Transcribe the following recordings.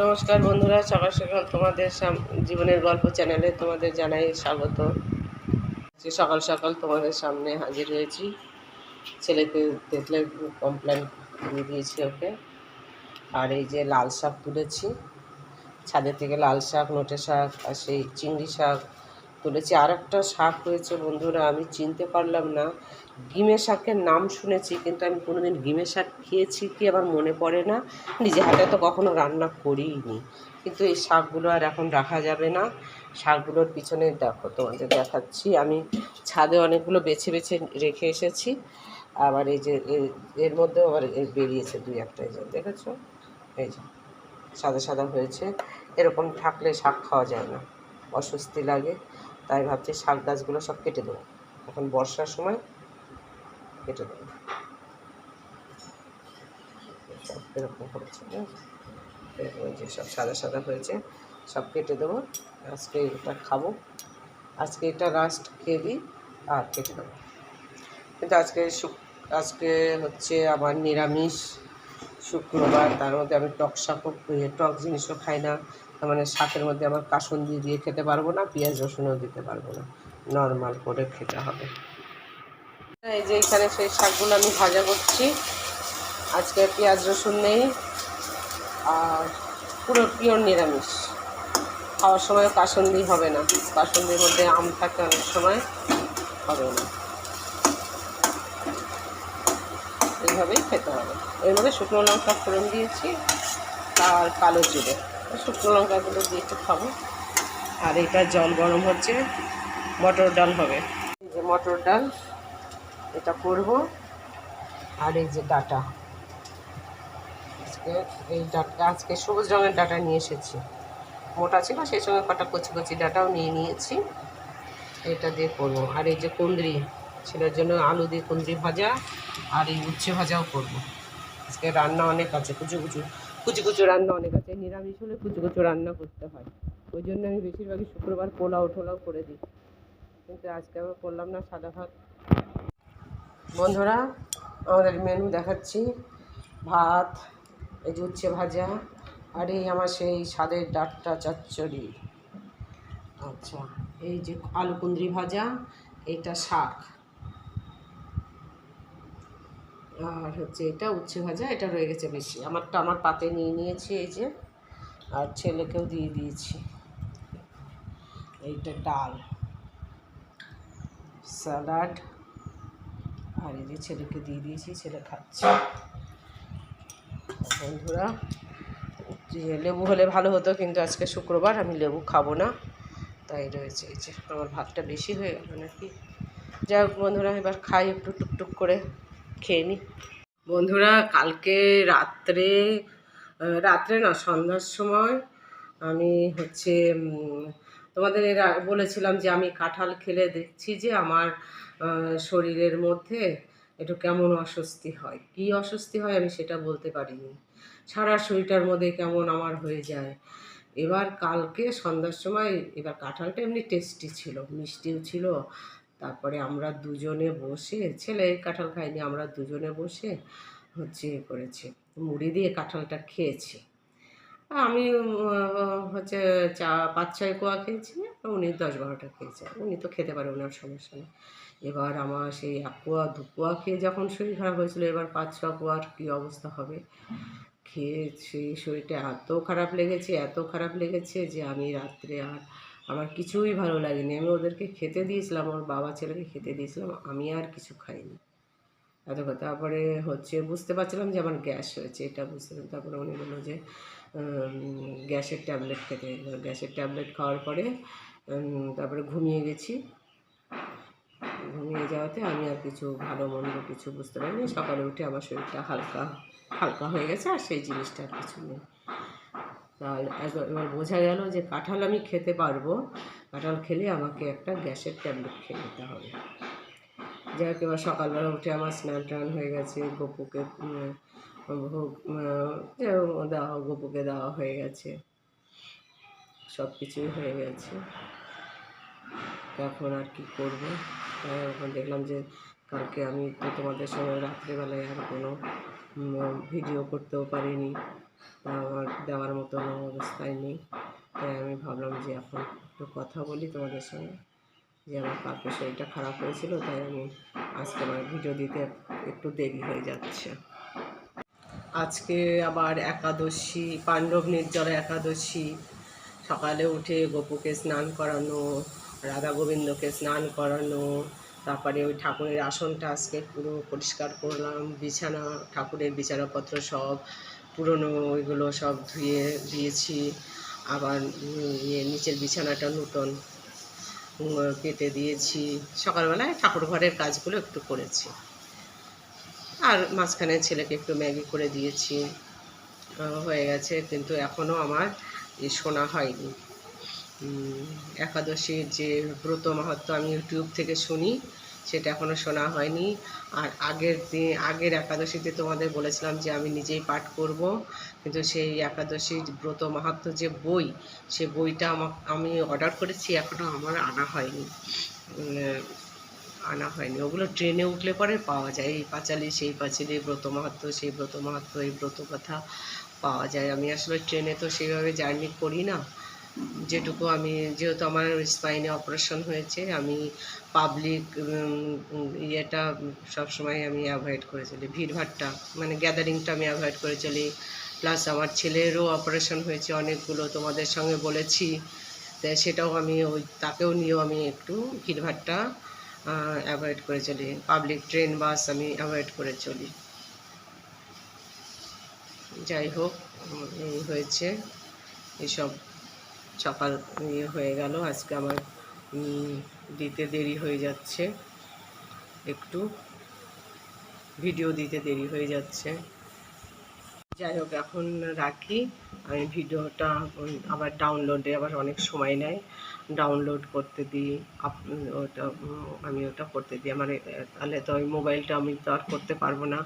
নমস্কার বন্ধুরা, সকাল সকাল তোমাদের জীবনের গল্প চ্যানেলে তোমাদের জানাই স্বাগত। সকাল সকাল তোমাদের সামনে হাজির হয়েছি। ছেলেকে দেখলে কমপ্লেন দিয়ে দিয়েছি ওকে। আর এই যে লাল শাক তুলেছি ছাদের থেকে, লাল শাক, নোটে শাক আর সেই চিংড়ি শাক তুলেছি। আর একটা শাক হয়েছে বন্ধুরা, আমি চিনতে পারলাম না। গিমে শাকের নাম শুনেছি, কিন্তু আমি কোনোদিন গিমে শাক খেয়েছি কি আমার মনে পড়ে না। নিজে হাতে তো কখনো রান্না করিনি, কিন্তু এই শাকগুলো আর এখন রাখা যাবে না। শাকগুলোর পিছনে দেখো, তোমাদের দেখাচ্ছি। আমি ছাদে অনেকগুলো বেছে বেছে রেখে এসেছি। আবার এই যে এর মধ্যেও আবার বেরিয়েছে দুই একটা, এই যে দেখেছো, এই যে সাদা সাদা হয়েছে। এরকম থাকলে শাক খাওয়া যায় না, অস্বস্তি লাগে। তাই ভাবছি শাক গাছগুলো সব কেটে দেবো, এখন বর্ষার সময় কেটে দেবো। সব এরকম হয়েছে, ওই যে সব সাদা সাদা হয়েছে, সব কেটে দেবো। আজকে এটা খাবো, আজকে এটা লাস্ট খেয়ে দিই আর কেটে দেবো। কিন্তু আজকে হচ্ছে আমার নিরামিষ শুক্রবার, তার মধ্যে আমি টক জিনিসও খাই না। তার মানে শাকের মধ্যে আমার কাসুন্দি দিয়ে খেতে পারবো না, পেঁয়াজ রসুনও দিতে পারবো না, নর্মাল করে খেতে হবে। এই যে এখানে সেই শাকগুলো আমি ভাজা করছি। আজকে পেঁয়াজ রসুন নেই, আর পুরো পিওর নিরামিষ। খাওয়ার সময় কাসুন্দি হবে না, কাসুন্দির মধ্যে আম থাকে, অনেক সময় হবে না। এইভাবেই খেতে হবে। এর মধ্যে শুকনো লঙ্কা ফোড়ন দিয়েছি আর কালো জিরে, শুকনো লঙ্কাগুলো দিয়ে একটু খাবো। আর এটা জল গরম হচ্ছে, মটর ডাল হবে। এই যে মটর ডাল, এটা করব। আর এই যে ডাটা, আজকে সবুজ রঙের ডাটা নিয়ে এসেছি, মোটা ছিল, সেই সঙ্গে কটা কচি কচি ডাটাও নিয়ে নিয়েছি, এটা দিয়ে করবো। আর এই যে কুঁদরি, ছেলের জন্য আলু দিয়ে কুঁদরি ভাজা, আর এই উচ্ছে ভাজাও করবো। আজকে রান্না অনেক আছে, কুচু কুচু রান্না অনেক আছে। নিরামিষ হলে কুচু কুচু রান্না করতে হয়, ওই জন্য আমি বেশিরভাগই শুক্রবার পোলাও টোলাও করে দিই, কিন্তু আজকে আবার করলাম না, সাদা ভাত। বন্ধুরা, আমাদের মেনু দেখাচ্ছি। ভাত, এই যে উচ্ছে ভাজা, আর এই আমার সেই স্বাদের ডাঁটা চচ্চড়ি। আচ্ছা, এই যে আলু কুঁদরি ভাজা, এইটা শাক, আর হচ্ছে এটা উচ্ছে ভাজা। এটা রয়ে গেছে বেশি, আমার পাতে নিয়ে নিয়েছি এই যে, আর ছেলেকেও দিয়ে দিয়েছি। এইটা ডাল, স্যালাড, আর এই যে ছেলেকে দিয়ে দিয়েছি, ছেলে খাচ্ছে। বন্ধুরা, লেবু হলে ভালো হতো, কিন্তু আজকে শুক্রবার, আমি লেবু খাবো না, তাই রয়েছে। এই যে আমার ভাতটা বেশি হয়ে গেল নাকি। যাই হোক বন্ধুরা, এবার খাই, একটু টুকটুক করে খেয়ে নিই। বন্ধুরা, কালকে রাত্রে না, সন্ধ্যার সময় আমি হচ্ছে তোমাদের বলেছিলাম যে আমি কাঁঠাল খেলে দেখছি যে আমার শরীরের মধ্যে একটু কেমন অস্বস্তি হয়। কী অস্বস্তি হয় আমি সেটা বলতে পারিনি, সারা শরীরটার মধ্যে কেমন আমার হয়ে যায়। এবার কালকে সন্ধ্যার সময়, এবার কাঁঠালটা এমনি টেস্টি ছিল, মিষ্টিও ছিল। তারপরে আমরা দুজনে বসে, ছেলে কাঁঠাল খাইনি, আমরা দুজনে বসে হচ্ছে করেছি, মুড়ি দিয়ে কাঁঠালটা খেয়েছি। আমি হচ্ছে 5-6 কোয়া খেয়েছি, উনি 10-12টা খেয়েছে। উনি তো খেতে পারে, ওনার সমস্যা নেই। এবার আমার সেই 1 কোয়া 2 কোয়া খেয়ে যখন শরীর খারাপ হয়েছিল, এবার 5-6 কোয়ার কী অবস্থা হবে। খেয়ে সেই শরীরটা এত খারাপ লেগেছে, এত খারাপ লেগেছে যে আমি রাত্রে আর, আমার কিছুই ভালো লাগেনি। আমি ওদেরকে খেতে দিয়েছিলাম, ওর বাবা ছেলেকে খেতে দিয়েছিলাম, আমি আর কিছু খাইনি। এত কথা। তারপরে হচ্ছে বুঝতে পারছিলাম যে আমার গ্যাস হয়েছে, এটা বুঝতে। তারপরে উনি বললো যে গ্যাসের ট্যাবলেট খেতে। গ্যাসের ট্যাবলেট খাওয়ার পরে তারপরে ঘুমিয়ে গেছি। ঘুমিয়ে যাওয়াতে আমি আর কিছু ভালো মন্দ কিছু বুঝতে পারিনি। সকালে উঠে আমার শরীরটা হালকা হালকা হয়ে গেছে, আর সেই জিনিসটা আর কিছু নেই। তাহলে এবার বোঝা গেল যে কাঁঠাল আমি খেতে পারবো, কাঁঠাল খেলে আমাকে একটা গ্যাসের ট্যাবলেট খেয়ে নিতে হবে। যাই হোক, এবার সকালবেলা উঠে আমার স্নান টান হয়ে গেছে, গপুকে ভোগ দেওয়া, গপুকে দেওয়া হয়ে গেছে, সব কিছুই হয়ে গেছে। এখন আর কি করবো, এখন দেখলাম যে কালকে আমি তো তোমাদের সঙ্গে রাত্রেবেলায় আর কোনো ভিডিও করতেও পারিনি, আমার দেওয়ার মতন অবস্থায় নেই। তাই আমি ভাবলাম যে এখন একটু কথা বলি তোমাদের সঙ্গে, যে আমার কালকে শরীরটা খারাপ হয়েছিল, তাই আমি আজকে আমার ভিডিও দিতে একটু দেরি হয়ে যাচ্ছে। আজকে আবার একাদশী, পাণ্ডব নির্জলা একাদশী। সকালে উঠে গোপুকে স্নান করানো, রাধা গোবিন্দকে স্নান করানো, তারপরে ওই ঠাকুরের আসনটা আজকে পুরো পরিষ্কার করলাম, বিছানা, ঠাকুরের বিছানাপত্র সব পুরনো ওইগুলো সব ধুয়ে দিয়েছি। আবার নিচের বিছানাটা নূতন পেতে দিয়েছি। সকালবেলায় ঠাকুর ঘরের কাজগুলো একটু করেছি, আর মাঝখানে ছেলেকে একটু ম্যাগি করে দিয়েছি, হয়ে গেছে। কিন্তু এখনও আমার শোনা হয়নি। একাদশীর যে ব্রত মাহাত্ম্য আমি ইউটিউব থেকে শুনি, সেটা এখনও শোনা হয়নি। আর আগের একাদশীতে তোমাদের বলেছিলাম যে আমি নিজেই পাঠ করব, কিন্তু সেই একাদশীর ব্রত মাহাত্ম্য যে বই, সে বইটা আমি অর্ডার করেছি, এখনও আমার আনা হয়নি। ওগুলো ট্রেনে উঠলে পরে পাওয়া যায়, এই পাঁচালী সেই পাঁচালী, ব্রত মাহাত্ম্য সেই ব্রত মাহাত্ম্য, এই ব্রত কথা পাওয়া যায়। আমি আসলে ট্রেনে তো সেইভাবে জার্নি করি না। যেটুকু আমি, যেহেতু আমার স্পাইনে অপারেশন হয়েছে, আমি পাবলিক ইয়েটা সবসময় আমি অ্যাভয়েড করে চলি, ভিড়ভাট্টা মানে গ্যাদারিংটা আমি অ্যাভয়েড করে চলি। প্লাস আমার ছেলেরও অপারেশন হয়েছে অনেকগুলো, তোমাদের সঙ্গে বলেছি, তাই সেটাও আমি তাকেও নিয়েও আমি একটু ভিড়ভাট্টা অ্যাভয়েড করে চলি। পাবলিক ট্রেন বাস আমি অ্যাভয়েড করে চলি। যাই হোক, এই হয়েছে, এসব সকাল হয়ে গেল। আজকে আমার দিতে দেরি হয়ে যাচ্ছে, একটু ভিডিও দিতে দেরি হয়ে যাচ্ছে। যাই হোক, এখন রাখি। আমি ভিডিওটা আবার ডাউনলোডে আবার অনেক সময় নেয়, ডাউনলোড করতে দিই, আমি ওটা করতে দিই। আমার তাহলে তো ওই মোবাইলটা আমি তো আর করতে পারবো না,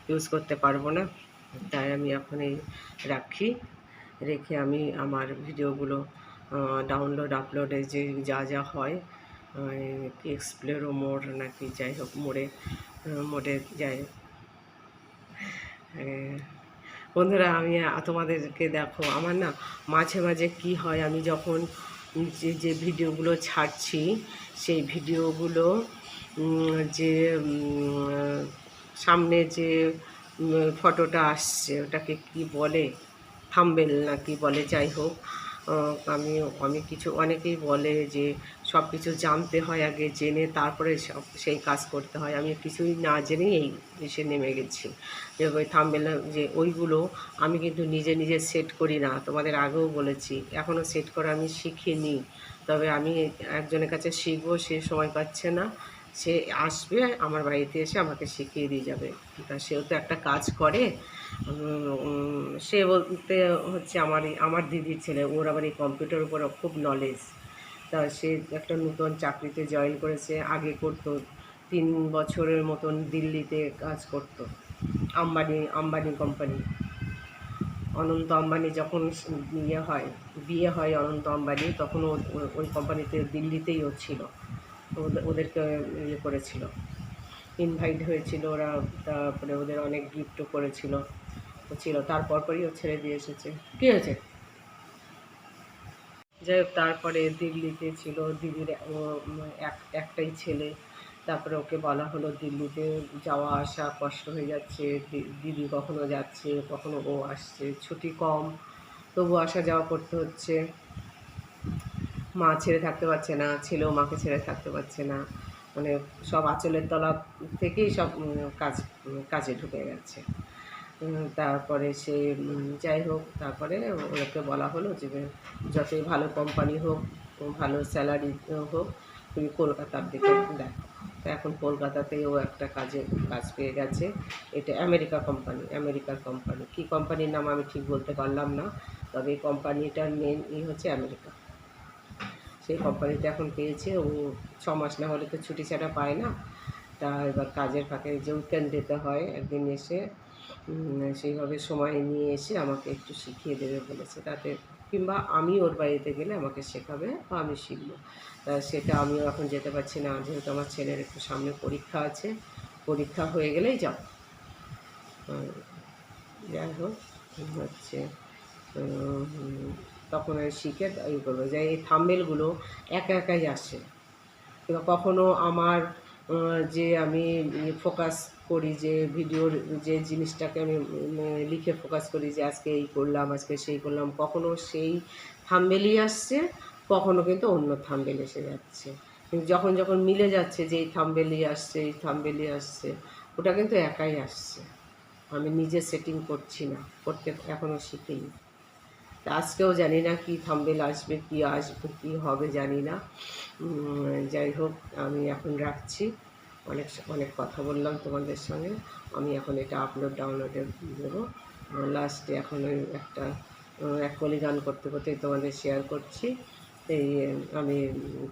ইউজ করতে পারবো না। তাই আমি এখন এই রাখি, রেখে আমি আমার ভিডিওগুলো ডাউনলোড আপলোডে যে যা যা হয়, এক্সপ্লোরো মোড নাকি যাই হোক, মোডে যাই। বন্ধুরা, আমি তোমাদেরকে দেখো, আমার না মাঝে মাঝে কি হয়, আমি যখন যে ভিডিওগুলো ছাড়ছি, সেই ভিডিওগুলো যে সামনে যে ফটোটা আসছে, ওটাকে কি বলে, থাম্বনেল না কি বলে, যাই হোক, আমি অনেকেই বলে যে সব কিছু জানতে হয় আগে, জেনে তারপরে সেই কাজ করতে হয়। আমি কিছুই না জেনেই এই বিষয়ে নেমে গেছি। যে ওই থাম্বনেল, যে ওইগুলো আমি কিন্তু নিজে নিজে সেট করি না, তোমাদের আগেও বলেছি, এখনও সেট করা আমি শিখিনি। তবে আমি একজনের কাছে শিখবো, সে সময় পাচ্ছে না, সে আসবে আমার বাড়িতে এসে আমাকে শিখিয়ে দিয়ে যাবে। তা সেও তো একটা কাজ করে। সে বলতে হচ্ছে আমার দিদির ছেলে, ওর আবার এই কম্পিউটার উপর খুব নলেজ। তা সে একটা নতুন চাকরিতে জয়েন করেছে, আগে করতো 3 বছরের মতন দিল্লিতে কাজ করতো, আম্বানি কোম্পানি। অনন্ত আম্বানি যখন বিয়ে হয় অনন্ত আম্বানি, তখন ওই কোম্পানিতে দিল্লিতেই ও ছিল। ওদেরকে করেছিল, ইনভাইট হয়েছিল ওরা, তারপরে ওদের অনেক গিফটও করেছিল, তারপরই ও ছেড়ে দিয়ে এসেছে। কী হয়েছে? যাই হোক, তারপরে দিল্লিতে ছিল, দিদির একটাই ছেলে। তারপরে ওকে বলা হলো দিল্লিতে যাওয়া আসা কষ্ট হয়ে যাচ্ছে, দিদি কখনো যাচ্ছে কখনো ও আসছে, ছুটি কম, তবু আসা যাওয়া করতে হচ্ছে। মা ছেড়ে থাকতে পারছে না, ছেলেও মাকে ছেড়ে থাকতে পারছে না, মানে সব আঁচলের তলা থেকেই সব কাজে ঢুকে গেছে। তারপরে সে যাই হোক, তারপরে ওকে বলা হলো যে যতই ভালো কোম্পানি হোক, ভালো স্যালারি হোক, তুমি কলকাতার দিকে দেখো। তো এখন কলকাতাতেও একটা কাজ পেয়ে গেছে। এটা আমেরিকার কোম্পানি। কী কোম্পানির নাম আমি ঠিক বলতে পারলাম না, তবে এই কোম্পানিটার মেন হচ্ছে আমেরিকা। সেই কোম্পানিতে এখন পেয়েছে। ও 6 মাস না হলে তো ছুটি ছাড়া পায় না। তা এবার কাজের ফাঁকে যে উইকেন্ড দিতে হয়, একদিন এসে সেইভাবে সময় নিয়ে এসে আমাকে একটু শিখিয়ে দেবে বলেছে, তাতে কিংবা আমি ওর বাড়িতে গেলে আমাকে শেখাবে বা আমি শিখবো। তা সেটা আমিও এখন যেতে পারছি না, যেহেতু আমার ছেলের একটু সামনে পরীক্ষা আছে, পরীক্ষা হয়ে গেলেই যাব। যাই হোক, হচ্ছে উম, তখন আমি শিখে ই করবো যে এই থাম্বনেলগুলো একা একাই আসে। কিংবা কখনো আমার যে আমি ফোকাস করি যে ভিডিওর যে জিনিসটাকে আমি লিখে ফোকাস করি যে আজকে এই করলাম, আজকে সেই করলাম, কখনো সেই থাম্বনেলই আসছে, কখনো কিন্তু অন্য থাম্বনেল এসে যাচ্ছে। কিন্তু যখন যখন মিলে যাচ্ছে যে এই থাম্বনেলই আসছে, এই থাম্বনেলই আসছে, ওটা কিন্তু একাই আসছে। আমি নিজে সেটিং করছি না, করতে এখনও শিখিনি। তা আজকেও জানি না কি থাম্বনেল আসবে, কি আসবে, কি হবে জানি না। যাই হোক, আমি এখন রাখছি। অনেক অনেক কথা বললাম তোমাদের সঙ্গে। আমি এখন এটা ডাউনলোডে দেবো। লাস্টে এখন ওই একটা এক কলি গান করতে করতেই তোমাদের শেয়ার করছি। এই আমি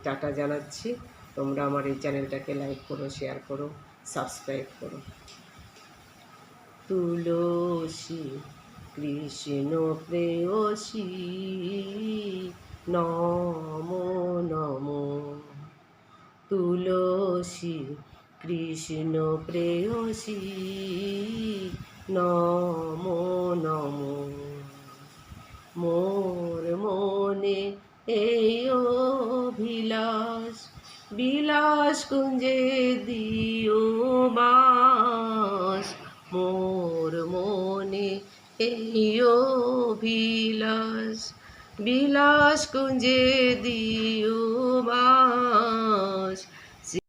টাটা জানাচ্ছি। তোমরা আমার এই চ্যানেলটাকে লাইক করো, শেয়ার করো, সাবস্ক্রাইব করো। তুলসী কৃষ্ণ প্রেয়সী নমো নমো। তুলসী কৃষ্ণ প্রেয়সী নমো নমো। মোর মনে এই অভিলাষ, বিলাস কুঞ্জে দিও বাস। মোর মনে এই অভিলাষ, বিলাস কুঞ্জে দিও বাস।